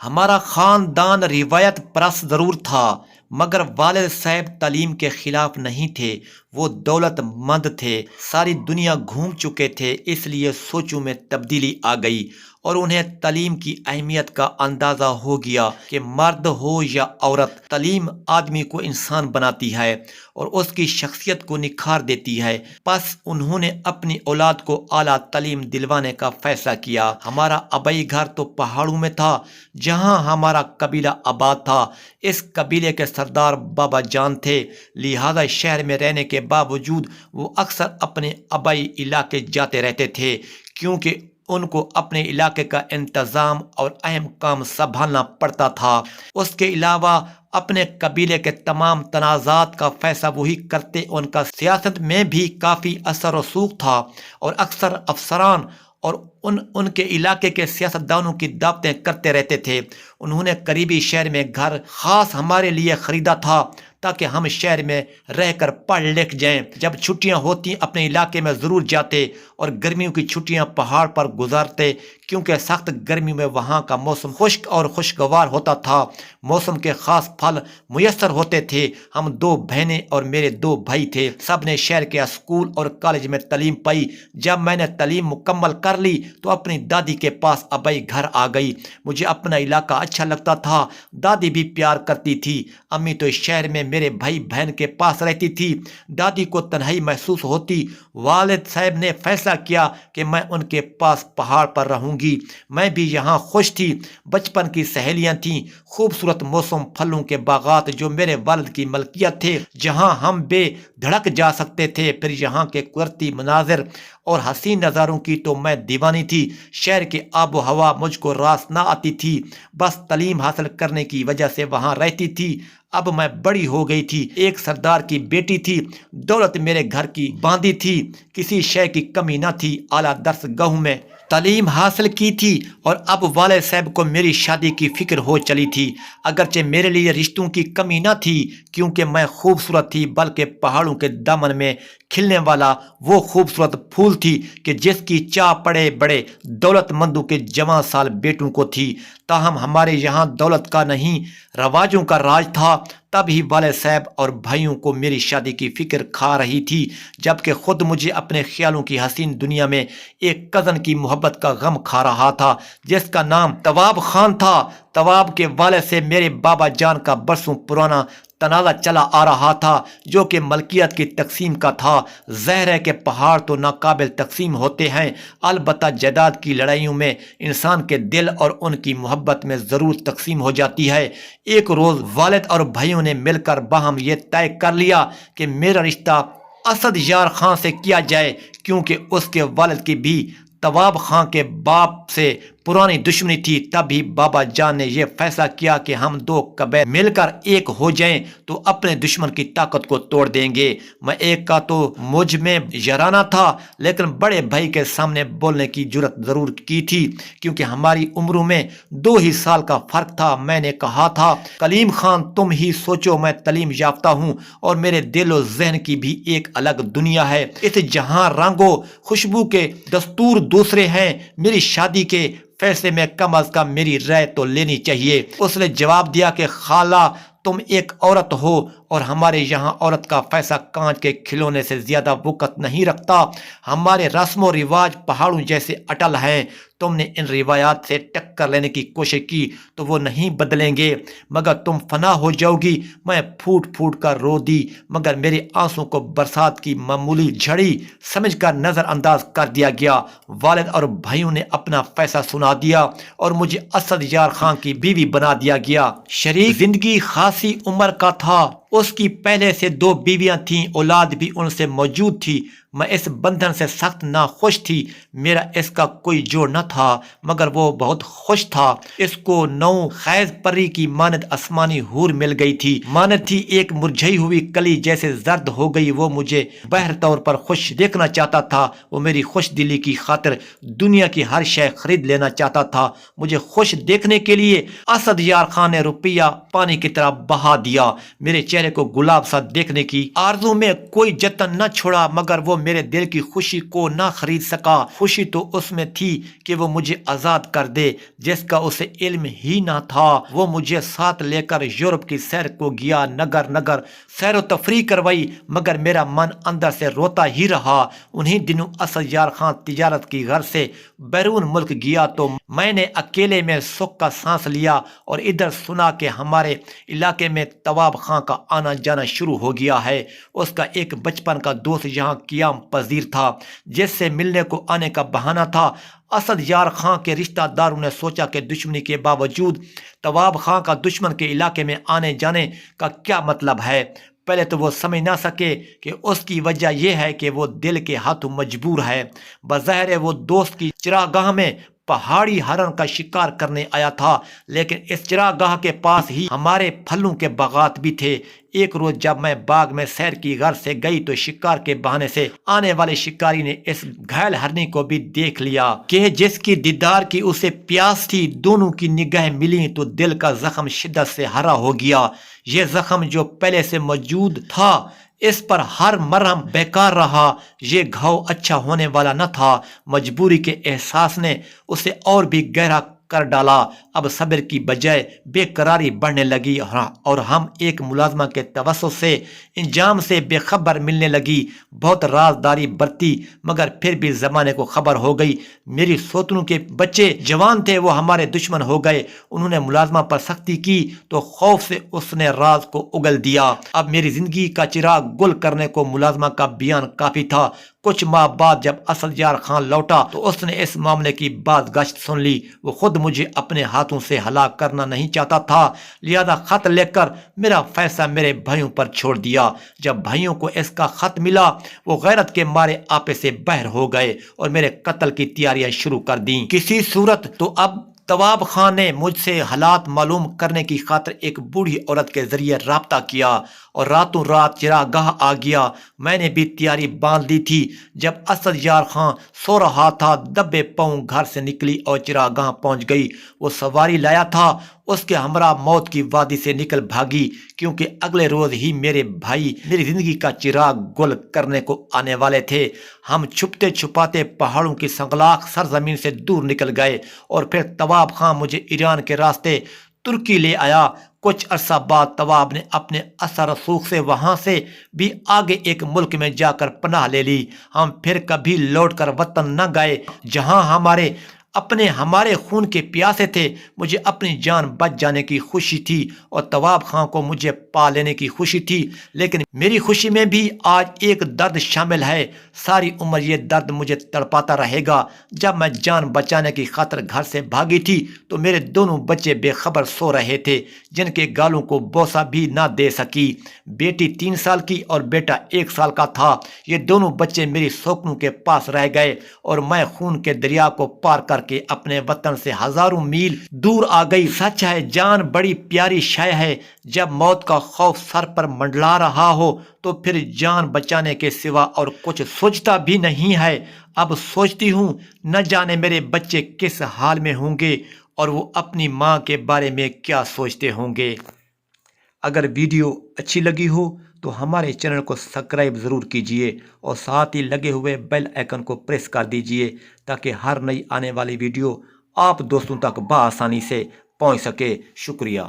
ہمارا خاندان روایت پرست ضرور تھا، مگر والد صاحب تعلیم کے خلاف نہیں تھے۔ وہ دولت مند تھے، ساری دنیا گھوم چکے تھے، اس لیے سوچوں میں تبدیلی آ گئی اور انہیں تعلیم کی اہمیت کا اندازہ ہو گیا کہ مرد ہو یا عورت، تعلیم آدمی کو انسان بناتی ہے اور اس کی شخصیت کو نکھار دیتی ہے۔ پس انہوں نے اپنی اولاد کو اعلیٰ تعلیم دلوانے کا فیصلہ کیا۔ ہمارا آبائی گھر تو پہاڑوں میں تھا جہاں ہمارا قبیلہ آباد تھا۔ اس قبیلے کے سردار بابا جان تھے، لہذا شہر میں رہنے کے باوجود وہ اکثر اپنے آبائی علاقے جاتے رہتے تھے، کیونکہ ان کو اپنے علاقے کا انتظام اور اہم کام سنبھالنا پڑتا تھا۔ اس کے علاوہ اپنے قبیلے کے تمام تنازعات کا فیصلہ وہی کرتے۔ ان کا سیاست میں بھی کافی اثر و رسوخ تھا اور اکثر افسران اور ان کے علاقے کے سیاستدانوں کی دعوتیں کرتے رہتے تھے۔ انہوں نے قریبی شہر میں گھر خاص ہمارے لیے خریدا تھا تاکہ ہم شہر میں رہ کر پڑھ لکھ جائیں۔ جب چھٹیاں ہوتی اپنے علاقے میں ضرور جاتے اور گرمیوں کی چھٹیاں پہاڑ پر گزارتے، کیونکہ سخت گرمی میں وہاں کا موسم خشک اور خوشگوار ہوتا تھا۔ موسم کے خاص پھل میسر ہوتے تھے۔ ہم 2 بہنیں اور میرے 2 بھائی تھے، سب نے شہر کے اسکول اور کالج میں تعلیم پائی۔ جب میں نے تعلیم مکمل کر لی تو اپنی دادی کے پاس آبائی گھر آ گئی۔ مجھے اپنا علاقہ اچھا لگتا تھا، دادی بھی پیار کرتی تھی۔ امی تو شہر میں میرے بھائی بہن کے پاس رہتی تھی، دادی کو تنہائی محسوس ہوتی۔ والد صاحب نے فیصلہ کیا کہ میں ان کے پاس پہاڑ پر رہوں گی۔ میں بھی یہاں خوش تھی، بچپن کی سہیلیاں تھیں، خوبصورت موسم، پھلوں کے باغات جو میرے والد کی ملکیت تھے، جہاں ہم بے دھڑک جا سکتے تھے۔ پھر یہاں کے قدرتی مناظر اور حسین نظاروں کی تو میں دیوانی تھی۔ شہر کی آب و ہوا مجھ کو راس نہ آتی تھی، بس تعلیم حاصل کرنے کی وجہ سے وہاں رہتی تھی۔ اب میں بڑی ہو گئی تھی، ایک سردار کی بیٹی تھی، دولت میرے گھر کی باندھی تھی، کسی شے کی کمی نہ تھی۔ اعلیٰ درس گاہوں میں تعلیم حاصل کی تھی اور اب والد صاحب کو میری شادی کی فکر ہو چلی تھی۔ اگرچہ میرے لیے رشتوں کی کمی نہ تھی، کیونکہ میں خوبصورت تھی، بلکہ پہاڑوں کے دامن میں کھلنے والا وہ خوبصورت پھول تھی کہ جس کی چاہ پڑے بڑے دولت مندوں کے جوان سال بیٹوں کو تھی۔ تاہم ہمارے یہاں دولت کا نہیں، رواجوں کا راج تھا۔ تب ہی والد صاحب اور بھائیوں کو میری شادی کی فکر کھا رہی تھی، جبکہ خود مجھے اپنے خیالوں کی حسین دنیا میں ایک کزن کی محبت کا غم کھا رہا تھا، جس کا نام تواب خان تھا۔ تواب کے والد سے میرے بابا جان کا برسوں پرانا تنازع چلا آ رہا تھا، جو کہ ملکیت کی تقسیم کا تھا۔ ظاہر ہے کہ پہاڑ تو ناقابل تقسیم ہوتے ہیں، البتہ جائیداد کی لڑائیوں میں انسان کے دل اور ان کی محبت میں ضرور تقسیم ہو جاتی ہے۔ ایک روز والد اور بھائیوں نے مل کر باہم یہ طے کر لیا کہ میرا رشتہ اسد یار خان سے کیا جائے، کیونکہ اس کے والد کی بھی تواب خان کے باپ سے پرانی دشمنی تھی۔ تب ہی بابا جان نے یہ فیصلہ کیا کہ ہم 2 قبائل مل کر ایک ہو جائیں تو اپنے دشمن کی طاقت کو توڑ دیں گے۔ میں ایک کا تو مجھ میں یارانہ تھا، لیکن بڑے بھائی کے سامنے بولنے کی جرت ضرور کی تھی، کیونکہ ہماری عمروں میں 2 ہی سال کا فرق تھا۔ میں نے کہا تھا، کلیم خان تم ہی سوچو، میں تعلیم یافتہ ہوں اور میرے دل و ذہن کی بھی ایک الگ دنیا ہے۔ اس جہاں رنگ و خوشبو کے دستور دوسرے ہیں، میری شادی کے فیصلے میں کم از کم میری رائے تو لینی چاہیے۔ اس نے جواب دیا کہ خالہ تم ایک عورت ہو اور ہمارے یہاں عورت کا فیصلہ کانچ کے کھلونے سے زیادہ وقت نہیں رکھتا۔ ہمارے رسم و رواج پہاڑوں جیسے اٹل ہیں، تم نے ان روایات سے ٹکر لینے کی کوشش کی تو وہ نہیں بدلیں گے، مگر تم فنا ہو جاؤ گی۔ میں پھوٹ پھوٹ کر رو دی، مگر میرے آنسوں کو برسات کی معمولی جھڑی سمجھ کر نظر انداز کر دیا گیا۔ والد اور بھائیوں نے اپنا فیصلہ سنا دیا اور مجھے اسد یار خان کی بیوی بنا دیا گیا۔ شریک زندگی خاصی عمر کا تھا، اس کی پہلے سے 2 بیویاں تھیں، اولاد بھی ان سے موجود تھی۔ میں اس بندھن سے سخت ناخوش تھی۔ میرا اس کا کوئی جوڑ نہ تھا، مگر وہ بہت خوش تھا۔ اس کو نو خیز پری کی مانند آسمانی حور مل گئی تھی، مانند تھی ایک مرجھائی ہوئی کلی جیسے زرد ہو گئی۔ وہ مجھے بہر طور پر خوش دیکھنا چاہتا تھا، وہ میری خوش دلی کی خاطر دنیا کی ہر شے خرید لینا چاہتا تھا۔ مجھے خوش دیکھنے کے لیے اسد یار خان نے روپیہ پانی کی طرح بہا دیا۔ میرے چہرے کو گلاب سا دیکھنے کی آرزو میں کوئی جتن نہ چھوڑا، مگر وہ میرے دل کی خوشی کو نہ خرید سکا۔ خوشی تو اس میں تھی کہ وہ مجھے آزاد کر دے، جس کا اسے علم ہی نہ تھا۔ وہ مجھے ساتھ لے کر یورپ کی سیر کو گیا، نگر نگر سیر و تفریح کروائی، مگر میرا من اندر سے روتا ہی رہا۔ انہی دنوں اسد یار خان تجارت کی غرض سے بیرون ملک گیا تو میں نے اکیلے میں سکھ کا سانس لیا، اور ادھر سنا کہ ہمارے علاقے میں طواب خان کا آنا جانا شروع ہو گیا ہے۔ اس کا ایک بچپن کا دوست یہاں قیام پذیر تھا، جس سے ملنے کو آنے کا بہانہ تھا۔ اسد یار خان کے رشتہ داروں نے سوچا کہ دشمنی کے باوجود طواب خان کا دشمن کے علاقے میں آنے جانے کا کیا مطلب ہے۔ پہلے تو وہ سمجھ نہ سکے کہ اس کی وجہ یہ ہے کہ وہ دل کے ہاتھوں مجبور ہے۔ بظاہر وہ دوست کی چراگاہ میں پہاڑی ہرن کا شکار کرنے آیا تھا، لیکن اس چراگاہ کے پاس ہی ہمارے پھلوں کے باغات بھی تھے۔ ایک روز جب میں باغ میں سیر کی غرض سے گئی تو شکار کے بہانے سے آنے والے شکاری نے اس گھائل ہرنی کو بھی دیکھ لیا کہ جس کی دیدار کی اسے پیاس تھی۔ دونوں کی نگاہیں ملی تو دل کا زخم شدت سے ہرا ہو گیا۔ یہ زخم جو پہلے سے موجود تھا، اس پر ہر مرہم بیکار رہا۔ یہ گھاؤ اچھا ہونے والا نہ تھا۔ مجبوری کے احساس نے اسے اور بھی گہرا کر ڈالا۔ اب صبر کی بجائے بے قراری بڑھنے لگی، اور ہم ایک ملازمہ کے توسط سے انجام سے بے خبر ملنے لگی۔ بہت رازداری برتی، مگر پھر بھی زمانے کو خبر ہو گئی میری سوتنوں کے بچے جوان تھے، وہ ہمارے دشمن ہو گئے۔ انہوں نے ملازمہ پر سختی کی تو خوف سے اس نے راز کو اگل دیا۔ اب میری زندگی کا چراغ گل کرنے کو ملازمہ کا بیان کافی تھا۔ کچھ ماہ بعد جب اسد یار خان لوٹا تو اس نے اس معاملے کی بات گشت سن لی۔ وہ خود مجھے اپنے ہاتھوں سے ہلاک کرنا نہیں چاہتا تھا، لہذا خط لکھ کر میرا فیصلہ میرے بھائیوں پر چھوڑ دیا۔ جب بھائیوں کو اس کا خط ملا، وہ غیرت کے مارے آپے سے بہر ہو گئے اور میرے قتل کی تیاریاں شروع کر دیں۔ کسی صورت تو اب طواب خان نے مجھ سے حالات معلوم کرنے کی خاطر ایک بوڑھی عورت کے ذریعے رابطہ کیا اور راتوں رات چراگاہ آ گیا۔ میں نے بھی تیاری باندھ لی تھی۔ جب اسد یار خان سو رہا تھا، دبے پاؤں گھر سے نکلی اور چراگاہ پہنچ گئی۔ وہ سواری لایا تھا، اس کے ہمراہ موت کی وادی سے نکل بھاگی، کیونکہ اگلے روز ہی میرے بھائی میری زندگی کا چراغ گل کرنے کو آنے والے تھے۔ ہم چھپتے چھپاتے پہاڑوں کی سنگلاخ سرزمین سے دور نکل گئے، اور پھر طواب خان مجھے ایران کے راستے ترکی لے آیا۔ کچھ عرصہ بعد طواب نے اپنے اثر رسوخ سے وہاں سے بھی آگے ایک ملک میں جا کر پناہ لے لی۔ ہم پھر کبھی لوٹ کر وطن نہ گئے، جہاں ہمارے خون کے پیاسے تھے۔ مجھے اپنی جان بچ جانے کی خوشی تھی اور طواب خان کو مجھے پا لینے کی خوشی تھی، لیکن میری خوشی میں بھی آج ایک درد شامل ہے۔ ساری عمر یہ درد مجھے تڑپاتا رہے گا۔ جب میں جان بچانے کی خاطر گھر سے بھاگی تھی تو میرے دونوں بچے بے خبر سو رہے تھے، جن کے گالوں کو بوسہ بھی نہ دے سکی۔ بیٹی 3 سال کی اور بیٹا 1 سال کا تھا۔ یہ دونوں بچے میری سوکنوں کے پاس رہ گئے، اور میں خون کے دریا کو پار کر کے اپنے وطن سے ہزاروں میل دور آ گئی۔ سچ ہے، جان بڑی پیاری شے ہے۔ جب موت کا خوف سر پر منڈلا رہا ہو تو پھر جان بچانے کے سوا اور کچھ سوچتا بھی نہیں ہے۔ اب سوچتی ہوں نہ جانے میرے بچے کس حال میں ہوں گے اور وہ اپنی ماں کے بارے میں کیا سوچتے ہوں گے۔ اگر ویڈیو اچھی لگی ہو تو ہمارے چینل کو سبسکرائب ضرور کیجئے اور ساتھ ہی لگے ہوئے بیل آئیکن کو پریس کر دیجئے تاکہ ہر نئی آنے والی ویڈیو آپ دوستوں تک بآسانی سے پہنچ سکے۔ شکریہ۔